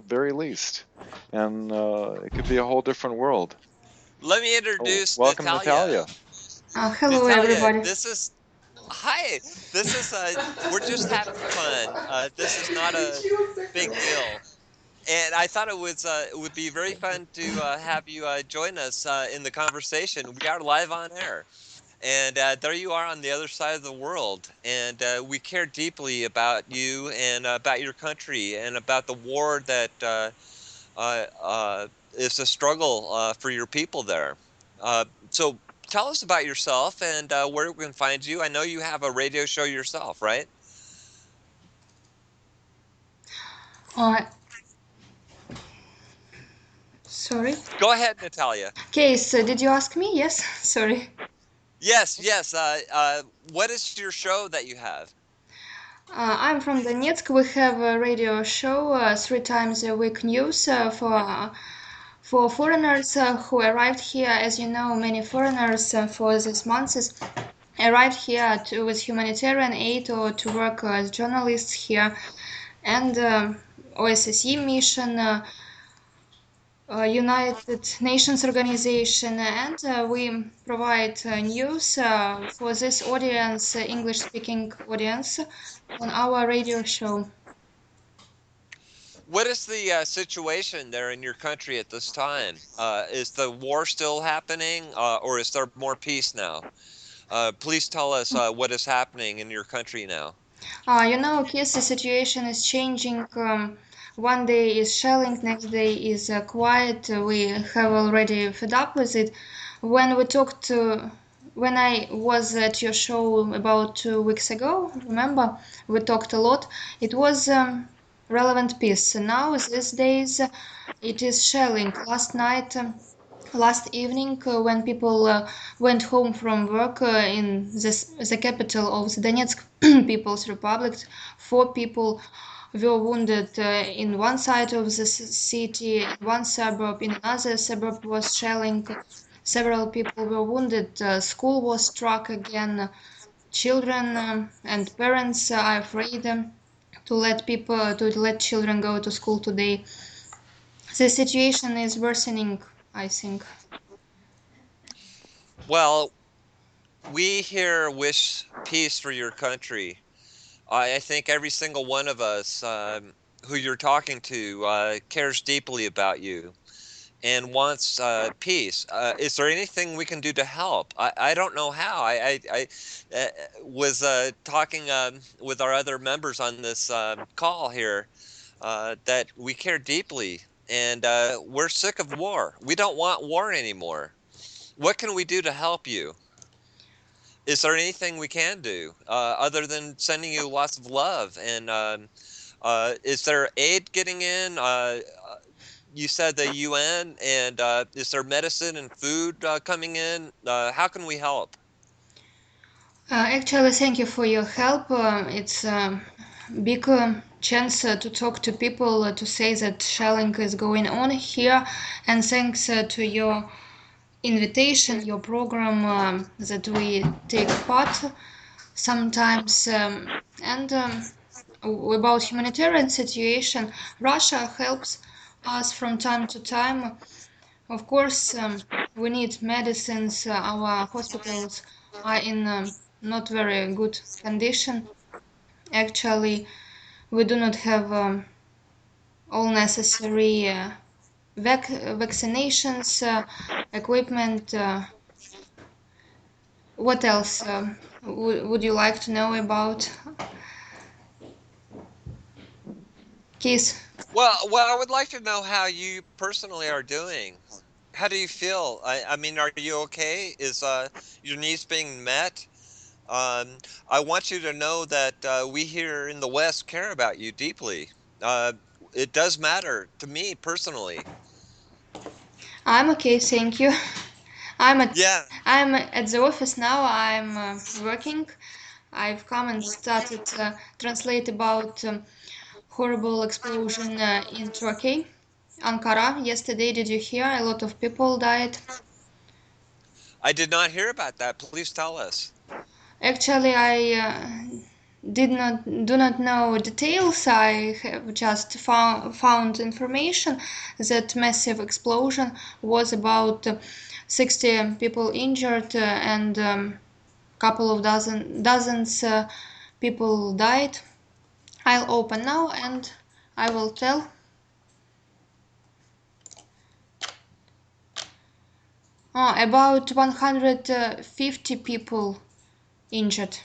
the very least. And it could be a whole different world. Let me Oh, introduce welcome, Natalia. Natalia. Hello, Natalia, everybody. this is hi. This is we're just having fun. This is not a big deal. And I thought it would be very fun to have you join us in the conversation. We are live on air. And there you are on the other side of the world. And we care deeply about you and about your country and about the war that uh, uh, is a struggle for your people there. So tell us about yourself and where we can find you. I know you have a radio show yourself, right? Uh, Sorry. Go ahead, Natalia. Okay, so did you ask me? Yes. Sorry. Yes, yes. What is your show that you have? I'm from Donetsk. We have a radio show 3 times a week news for foreigners who arrived here. As you know, many foreigners for this months arrived here with humanitarian aid or to work as journalists here, and OSSE mission. United Nations organization, and we provide news for this audience, English-speaking audience, on our radio show. What is the situation there in your country at this time? Is the war still happening, or is there more peace now? Please tell us what is happening in your country now. Kiss, the situation is changing. One day is shelling, next day is quiet. We have already fed up with it. When we talked when I was at your show about 2 weeks ago, remember, we talked a lot. It was relevant piece. Now, these days, it is shelling. Last night, last evening, when people went home from work in the capital of the Donetsk People's Republic, 4 people were wounded in one side of the city, one suburb, in another suburb was shelling. Several people were wounded. School was struck again. Children and parents are afraid to let children go to school today. The situation is worsening, I think. Well, we here wish peace for your country. I think every single one of us who you're talking to cares deeply about you and wants peace. Is there anything we can do to help? I don't know how. I was talking with our other members on this call here that we care deeply and we're sick of war. We don't want war anymore. What can we do to help you? Is there anything we can do other than sending you lots of love? And is there aid getting in? You said the UN, and is there medicine and food coming in? How can we help? Actually, thank you for your help. It's a big chance to talk to people, to say that shelling is going on here, and thanks to your invitation, your program that we take part sometimes. And About humanitarian situation, Russia helps us from time to time. Of course, we need medicines. Our hospitals are in not very good condition. Actually, we do not have all necessary vaccinations, equipment. What else would you like to know about? Keith? Well, I would like to know how you personally are doing. How do you feel? I mean, are you okay? Is your needs being met? Um, I want you to know that we here in the West care about you deeply. Uh, it does matter to me personally. I'm okay, thank you. I'm at Yeah, I'm at the office now. I'm working. I've come and started translate about horrible explosion in Turkey, Ankara. Yesterday, did you hear? A lot of people died. I did not hear about that. Please tell us. Actually, I do not know details. I have just found information that massive explosion was about 60 people injured and couple of dozens people died. I'll open now and I will tell. About 150 people injured.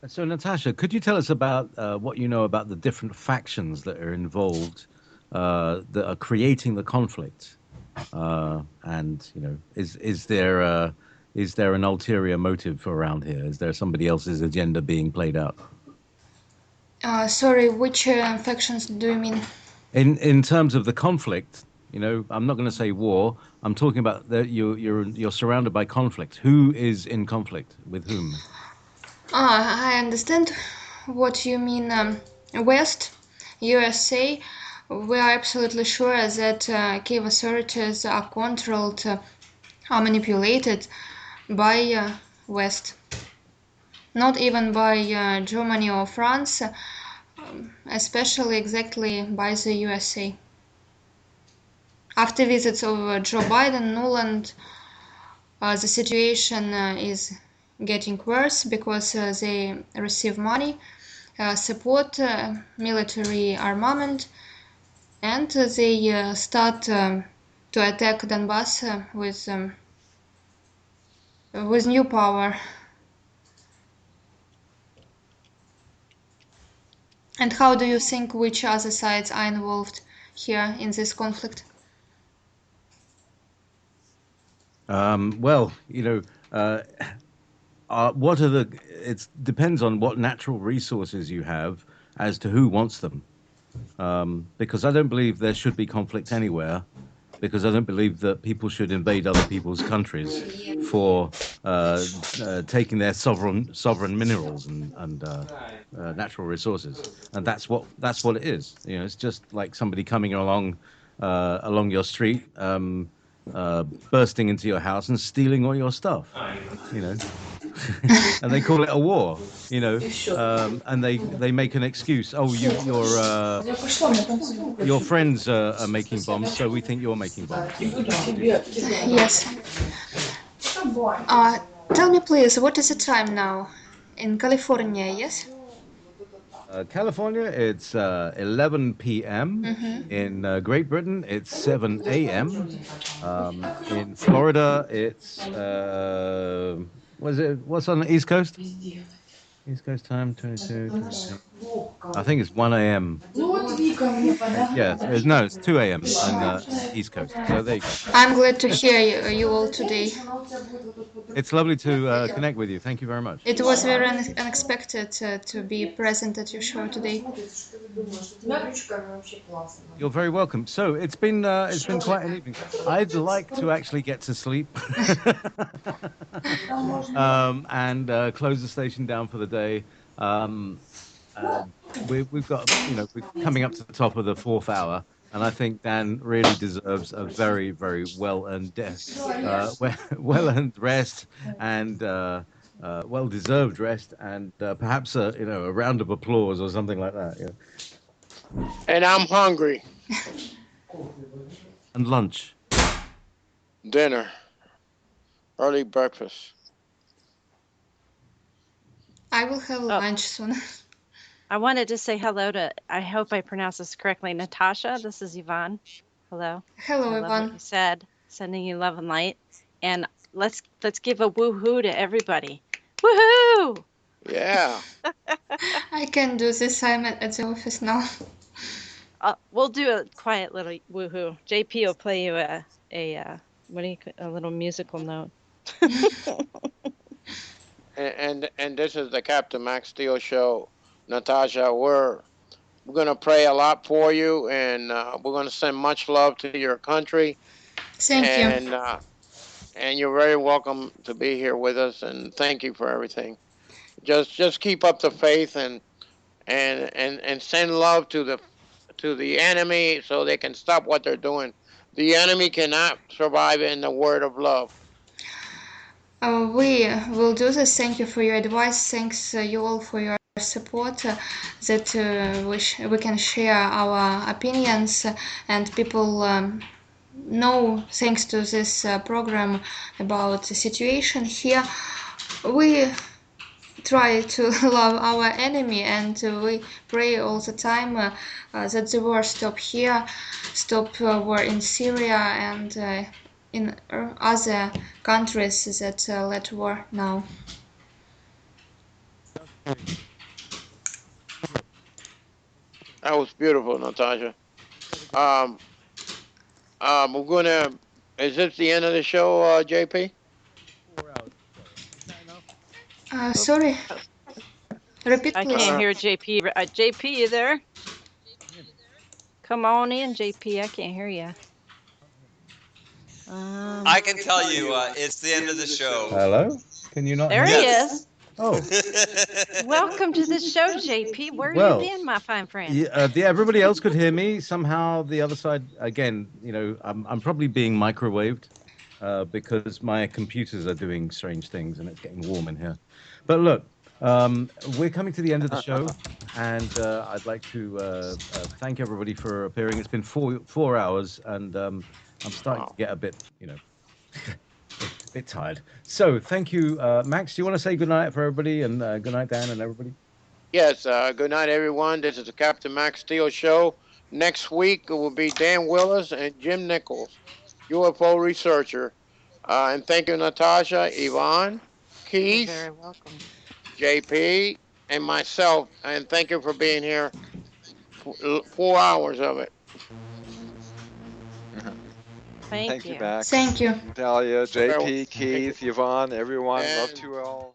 So, Natasha, could you tell us about what you know about the different factions that are involved, that are creating the conflict? And is there an ulterior motive around here? Is there somebody else's agenda being played out? Sorry, which factions do you mean? In terms of the conflict, I'm not going to say war. I'm talking about that you're surrounded by conflict. Who is in conflict with whom? I understand what you mean. West, USA, we are absolutely sure that Kiev authorities are controlled, are manipulated by West. Not even by Germany or France, especially exactly by the USA. After visits of Joe Biden, Nuland, the situation is getting worse because they receive money, support military armament, and they start to attack Donbass with new power. And how do you think which other sides are involved here in this conflict? Well, what are the? It depends on what natural resources you have as to who wants them. Because I don't believe there should be conflict anywhere, because I don't believe that people should invade other people's countries for taking their sovereign minerals and natural resources, and that's what it is. It's just like somebody coming along your street, bursting into your house and stealing all your stuff. You know, and they call it a war. And they make an excuse. Oh, your friends are making bombs, so we think you're making bombs. Yes. Tell me, please, what is the time now in California? Yes. California, it's 11 p.m. In Great Britain, it's 7 a.m. In Florida, it's what's on the East Coast? East Coast time, 22, 23. I think it's 1 a.m. Yeah, it's 2 a.m. on the East Coast. So there you go. I'm glad to hear you all today. It's lovely to connect with you. Thank you very much. It was very unexpected to be present at your show today. You're very welcome. So it's been quite an evening. I'd like to actually get to sleep and close the station down for the day. We've got we're coming up to the top of the fourth hour, and I think Dan really deserves a very, very well-earned well-earned rest and well-deserved rest, and perhaps a round of applause or something like that. Yeah. And I'm hungry. And lunch. Dinner. Early breakfast. I will have lunch soon. I wanted to say hello to, I hope I pronounce this correctly, Natasha. This is Yvonne. Hello. Hello, I Yvonne. love what you said. Sending you love and light. And let's give a woohoo to everybody. Woohoo! Yeah. I can do this. I'm at the office now. We'll do a quiet little woohoo. JP will play you a little musical note. and this is the Captain Max Steel Show. Natasha, we're going to pray a lot for you, and we're going to send much love to your country. Thank you. And you're very welcome to be here with us, and thank you for everything. Just keep up the faith and send love to the enemy so they can stop what they're doing. The enemy cannot survive in the word of love. We will do this. Thank you for your advice. Thanks you all for your support. That we can share our opinions and people know, thanks to this program, about the situation here. We try to love our enemy, and we pray all the time that the war stop here, stop war in Syria and in other countries that let war now. That was beautiful, Natasha. We're gonna. Is this the end of the show, JP? 4 hours. Is that enough? Sorry, repeat I please. can't hear JP. JP, you there? Come on in, JP. I can't hear you. I can tell you, it's the end of the show. Hello? Can you not There hear he me? Yes. is. Oh, Welcome to the show, JP. Where Well, you been, my fine friend? everybody else could hear me. Somehow the other side, again, I'm probably being microwaved because my computers are doing strange things and it's getting warm in here. But look, we're coming to the end of the show, and I'd like to thank everybody for appearing. It's been 4 hours, and I'm starting to get a bit, a bit tired. So thank you, Max. Do you want to say goodnight for everybody, and good night, Dan, and everybody? Yes. Good night, everyone. This is the Captain Max Steel Show. Next week it will be Dan Willis and Jim Nichols, UFO researcher. And thank you, Natasha, Yvonne, You're Keith, very welcome. JP, and myself. And thank you for being here. 4 hours of it. Thank Thank you, you. Max. Thank you. Natalia, Well, JP, Keith, Yvonne, everyone. Love and to you all.